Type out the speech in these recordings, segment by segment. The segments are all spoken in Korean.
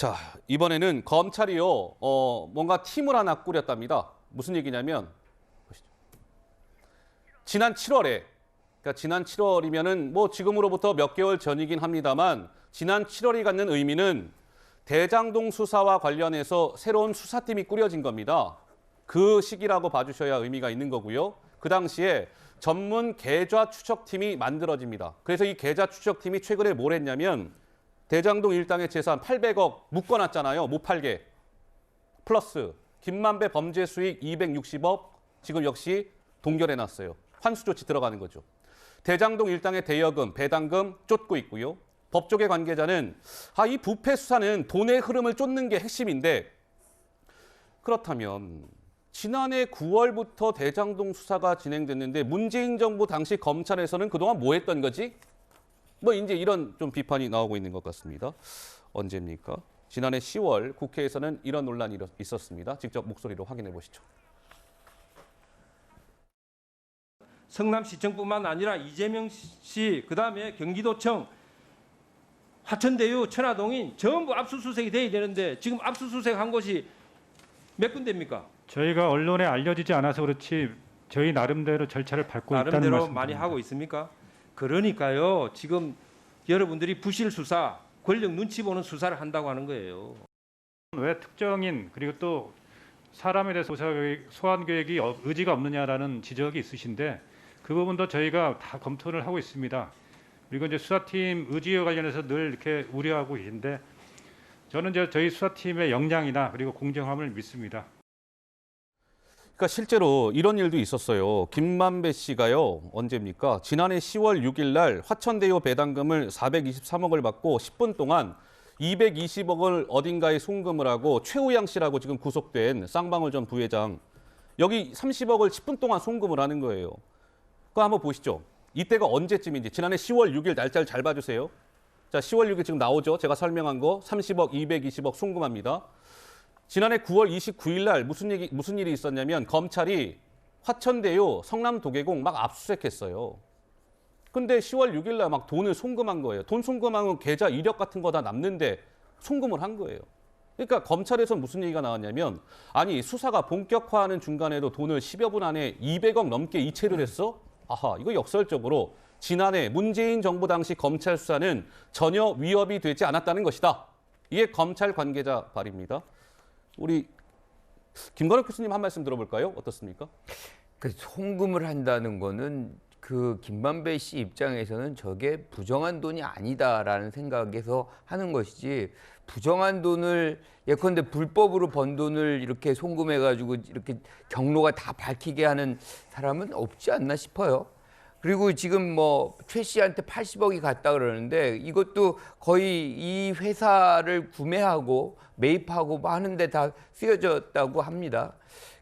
자, 이번에는 검찰이요, 뭔가 팀을 하나 꾸렸답니다. 무슨 얘기냐면, 보시죠. 지난 7월에, 그러니까 지난 7월이면은 뭐 지금으로부터 몇 개월 전이긴 합니다만, 지난 7월이 갖는 의미는 대장동 수사와 관련해서 새로운 수사팀이 꾸려진 겁니다. 그 시기라고 봐주셔야 의미가 있는 거고요. 그 당시에 전문 계좌 추적팀이 만들어집니다. 그래서 이 계좌 추적팀이 최근에 뭘 했냐면, 대장동 일당의 재산 800억 묶어놨잖아요. 못 팔게. 플러스 김만배 범죄 수익 260억 지금 역시 동결해놨어요. 환수 조치 들어가는 거죠. 대장동 일당의 대여금, 배당금 쫓고 있고요. 법조계 관계자는 이 부패 수사는 돈의 흐름을 쫓는 게 핵심인데 그렇다면 지난해 9월부터 대장동 수사가 진행됐는데 문재인 정부 당시 검찰에서는 그동안 뭐 했던 거지? 뭐 이제 이런 좀 비판이 나오고 있는 것 같습니다. 언제입니까? 지난해 10월 국회에서는 이런 논란이 있었습니다. 직접 목소리로 확인해 보시죠. 성남시청뿐만 아니라 이재명 씨, 그다음에 경기도청, 화천대유, 천화동인 전부 압수수색이 돼야 되는데 지금 압수수색한 곳이 몇 군데입니까? 저희가 언론에 알려지지 않아서 그렇지 저희 나름대로 절차를 밟고 있다는 나름대로 말씀입니다. 많이 하고 있습니까? 그러니까요. 지금 여러분들이 부실 수사, 권력 눈치 보는 수사를 한다고 하는 거예요. 왜 특정인 그리고 또 사람에 대해서 소환 계획이 의지가 없느냐라는 지적이 있으신데 그 부분도 저희가 다 검토를 하고 있습니다. 그리고 이제 수사팀 의지와 관련해서 늘 이렇게 우려하고 계신데 저는 이제 저희 수사팀의 역량이나 그리고 공정함을 믿습니다. 그러니까 실제로 이런 일도 있었어요. 김만배 씨가요. 언제입니까? 지난해 10월 6일 날 화천대유 배당금을 423억을 받고 10분 동안 220억을 어딘가에 송금을 하고 최우양 씨라고 지금 구속된 쌍방울 전 부회장 여기 30억을 10분 동안 송금을 하는 거예요. 그거 한번 보시죠. 이때가 언제쯤인지 지난해 10월 6일 날짜를 잘 봐주세요. 자, 10월 6일 지금 나오죠. 제가 설명한 거 30억, 220억 송금합니다. 지난해 9월 29일 날 무슨 일이 있었냐면 검찰이 화천대유 성남도계공 막 압수수색했어요. 근데 10월 6일 날 막 돈을 송금한 거예요. 돈 송금하면 계좌 이력 같은 거 다 남는데 송금을 한 거예요. 그러니까 검찰에서 무슨 얘기가 나왔냐면 아니 수사가 본격화하는 중간에도 돈을 10여 분 안에 200억 넘게 이체를 했어? 아하, 이거 역설적으로 지난해 문재인 정부 당시 검찰 수사는 전혀 위협이 되지 않았다는 것이다. 이게 검찰 관계자 발입니다. 우리 김건욱 교수님 한 말씀 들어볼까요? 어떻습니까? 그 송금을 한다는 거는 그 김만배 씨 입장에서는 저게 부정한 돈이 아니다라는 생각에서 하는 것이지 부정한 돈을 예컨대 불법으로 번 돈을 이렇게 송금해가지고 이렇게 경로가 다 밝히게 하는 사람은 없지 않나 싶어요. 그리고 지금 뭐 최 씨한테 80억이 갔다 그러는데 이것도 거의 이 회사를 구매하고 매입하고 뭐 하는데 다 쓰여졌다고 합니다.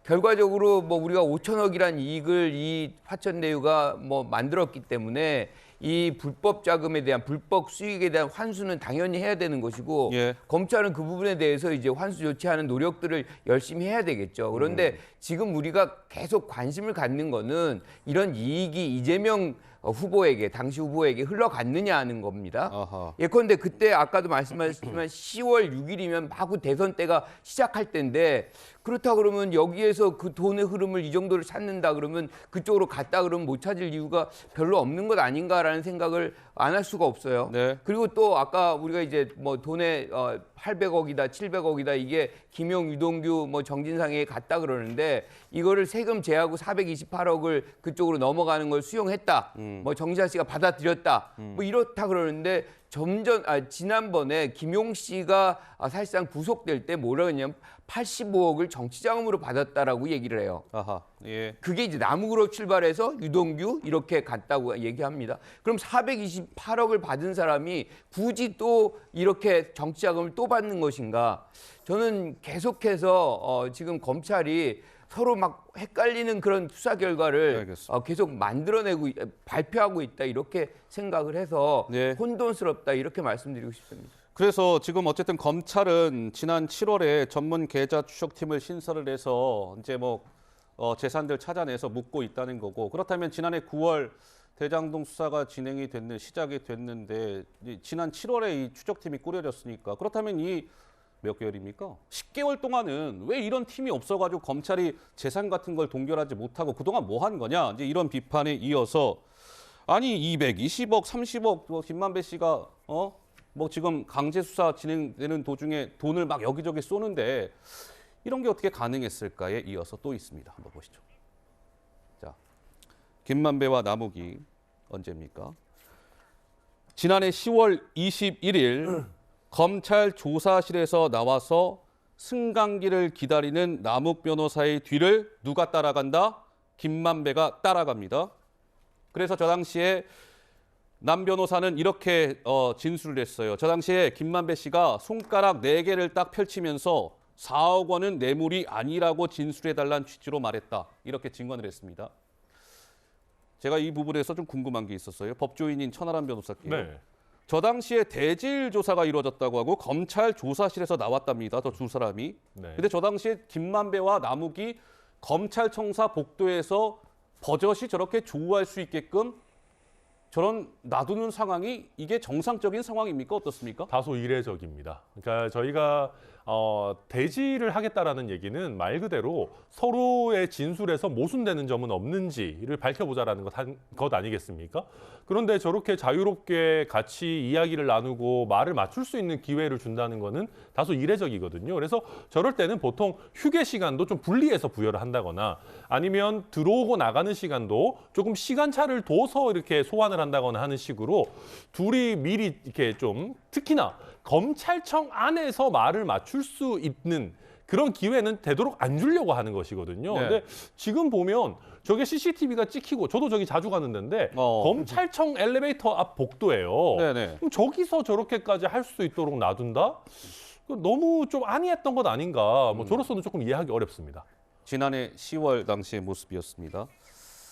결과적으로 뭐 우리가 5천억이란 이익을 이 화천대유가 뭐 만들었기 때문에 이 불법 자금에 대한 불법 수익에 대한 환수는 당연히 해야 되는 것이고 예. 검찰은 그 부분에 대해서 이제 환수 조치하는 노력들을 열심히 해야 되겠죠. 그런데 지금 우리가 계속 관심을 갖는 거는 이런 이익이 이재명 후보에게 당시 후보에게 흘러갔느냐 하는 겁니다. 아하. 예컨대 그때 아까도 말씀하셨지만 10월 6일이면 마구 대선 때가 시작할 때인데 그렇다 그러면 여기에서 그 돈의 흐름을 이 정도를 찾는다 그러면 그쪽으로 갔다 그러면 못 찾을 이유가 별로 없는 것 아닌가라는 생각을 안 할 수가 없어요. 네. 그리고 또 아까 우리가 이제 뭐 돈에 800억이다, 700억이다 이게 김용, 유동규, 뭐 정진상에 갔다 그러는데 이거를 세금 제하고 428억을 그쪽으로 넘어가는 걸 수용했다. 뭐 정지하 씨가 받아들였다. 뭐 이렇다 그러는데 지난번에 김용 씨가 사실상 구속될 때 뭐라 그러냐면 85억을 정치자금으로 받았다라고 얘기를 해요. 아하. 예. 그게 이제 남욱으로 출발해서 유동규 이렇게 갔다고 얘기합니다. 그럼 428억을 받은 사람이 굳이 또 이렇게 정치자금을 또 받는 것인가? 저는 계속해서 지금 검찰이 서로 막 헷갈리는 그런 수사 결과를 계속 만들어내고 발표하고 있다 이렇게 생각을 해서 네. 혼돈스럽다 이렇게 말씀드리고 싶습니다. 그래서 지금 어쨌든 검찰은 지난 7월에 전문 계좌 추적팀을 신설을 해서 이제 뭐 재산들 찾아내서 묻고 있다는 거고 그렇다면 지난해 9월 대장동 수사가 시작이 됐는데 지난 7월에 이 추적팀이 꾸려졌으니까 그렇다면 이 몇 개월입니까? 10개월 동안은 왜 이런 팀이 없어가지고 검찰이 재산 같은 걸 동결하지 못하고 그동안 뭐 한 거냐? 이제 이런 비판에 이어서 아니 220억, 30억 김만배 씨가 뭐 지금 강제 수사 진행되는 도중에 돈을 막 여기저기 쏘는데 이런 게 어떻게 가능했을까에 이어서 또 있습니다. 한번 보시죠. 자, 김만배와 남욱이 언제입니까? 지난해 10월 21일 검찰 조사실에서 나와서 승강기를 기다리는 남욱 변호사의 뒤를 누가 따라간다? 김만배가 따라갑니다. 그래서 저 당시에 남 변호사는 이렇게 진술을 했어요. 저 당시에 김만배 씨가 손가락 4개를 딱 펼치면서 4억 원은 뇌물이 아니라고 진술해달라는 취지로 말했다. 이렇게 증언을 했습니다. 제가 이 부분에서 좀 궁금한 게 있었어요. 법조인인 천하람 변호사께요. 네. 저 당시에 대질 조사가 이루어졌다고 하고 검찰 조사실에서 나왔답니다. 저 두 사람이. 네. 근데 저 당시에 김만배와 남욱이 검찰청사 복도에서 버젓이 저렇게 조우할 수 있게끔 저런 놔두는 상황이 이게 정상적인 상황입니까? 어떻습니까? 다소 이례적입니다. 그러니까 저희가 대지를 하겠다라는 얘기는 말 그대로 서로의 진술에서 모순되는 점은 없는지를 밝혀보자라는 것 아니겠습니까? 그런데 저렇게 자유롭게 같이 이야기를 나누고 말을 맞출 수 있는 기회를 준다는 거는 다소 이례적이거든요. 그래서 저럴 때는 보통 휴게 시간도 좀 분리해서 부여를 한다거나 아니면 들어오고 나가는 시간도 조금 시간차를 둬서 이렇게 소환을 한다거나 하는 식으로 둘이 미리 이렇게 좀 특히나 검찰청 안에서 말을 맞출 수 있는 그런 기회는 되도록 안 주려고 하는 것이거든요. 네. 근데 지금 보면 저게 CCTV가 찍히고 저도 저기 자주 가는 데인데 검찰청 엘리베이터 앞 복도예요. 네네. 그럼 저기서 저렇게까지 할 수 있도록 놔둔다? 너무 좀 안이했던 것 아닌가. 뭐 저로서는 조금 이해하기 어렵습니다. 지난해 10월 당시의 모습이었습니다.